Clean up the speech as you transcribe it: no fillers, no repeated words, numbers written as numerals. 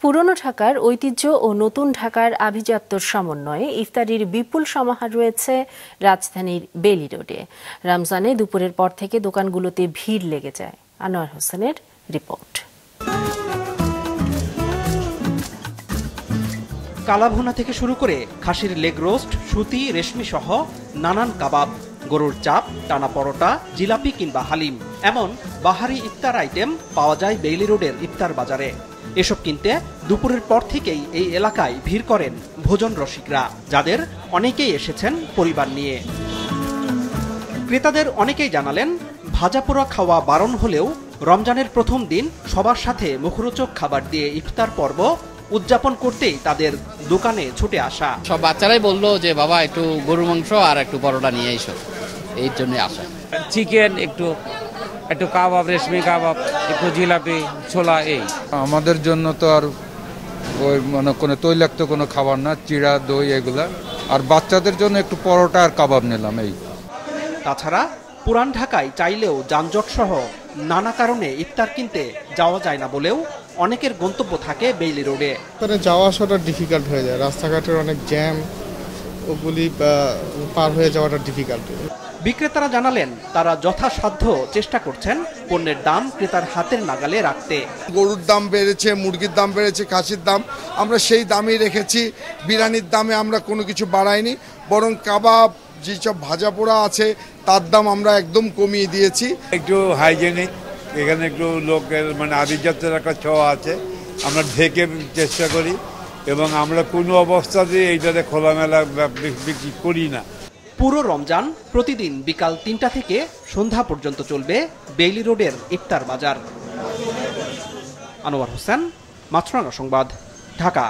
পুরনো ঢাকার ঐতিহ্য ও নতুন ঢাকার আভিজাত্যর সমন্বয়ে ইফতারির বিপুল সমাহার রয়েছে রাজধানীর বেইলি রোডে। রমজানে দুপুরের পর থেকে দোকানগুলোতে ভিড় লেগে যায়। আনোয়ার হোসেনের রিপোর্ট। কালাভুনা থেকে শুরু করে খাসির লেগ রোস্ট, সুতি, রেশমি সহ নানান কাবাব, গরুর চাপ, টানা পরোটা, জিলাপি কিংবা হালিম, এমন বাহারি ইফতার আইটেম পাওয়া যায় বেইলি রোডের ইফতার বাজারে। এসব কিনতে দুপুরের পর থেকেই এই এলাকায় ভিড় করেন ভোজন রসিকরা, যাদের অনেকেই এসেছেন পরিবার নিয়ে। ক্রেতাদের অনেকেই জানালেন, ভাজা পোড়া খাওয়া বারণ হলেও রমজানের প্রথম দিন সবার সাথে মুখরোচক খাবার দিয়ে ইফতার পর্ব উদযাপন করতেই তাদের দোকানে ছুটে আসা। সব বাচ্চারাই বললো যে বাবা একটু গরুর মাংস আর একটু পরোটা নিয়ে এসো, এই জন্য আসা। চিকেন, একটু কাবাব, রেশমি কাবাব, একটু জিলাপি, ছোলা। এই আমাদের জন্য তো আর ওই মানে কোনো তৈলাক্ত কোনো খাবার না, চিড়া, দই এগুলা। আর বাচ্চাদের জন্য একটু পরোটা আর কাবাব নিলাম এই। তাছাড়া পুরান ঢাকায় চাইলেও যানজট সহ নানা কারণে ইফতার কিনতে যাওয়া যায় না বলেও অনেকের গন্তব্য থাকে বেইলি রোডে। যাওয়া আসাটা ডিফিকাল্ট হয়ে যায়, রাস্তাঘাটের অনেক জ্যাম, ওগুলি পার হয়ে যাওয়াটা ডিফিকাল্ট। বিক্রেতারা জানালেন, তারা যথাসাধ্য চেষ্টা করছেন পণ্যের দাম ক্রেতার হাতের নাগালে রাখতে। গরুর দাম বেড়েছে, মুরগির দাম বেড়েছে, খাসির দাম আমরা সেই দামই রেখেছি। বিরিয়ানির দামে আমরা কোনো কিছু বাড়াইনি, বরং কাবাব, যেসব ভাজা পোড়া আছে তার দাম আমরা একদম কমিয়ে দিয়েছি। একটু হাইজেনিক, এখানে একটু লোকের মানে আভিজাত্যের একটা ছোঁয়া আছে, আমরা ঢেকে চেষ্টা করি এবং আমরা কোনো অবস্থাতেই এইটাতে খোলামেলা বিক্রি করি না। পুরো রমজান প্রতিদিন বিকাল ৩টা থেকে সন্ধ্যা পর্যন্ত চলবে বেইলি রোডের ইফতার বাজার। আনোয়ার হোসেন, মাছরাঙা সংবাদ, ঢাকা।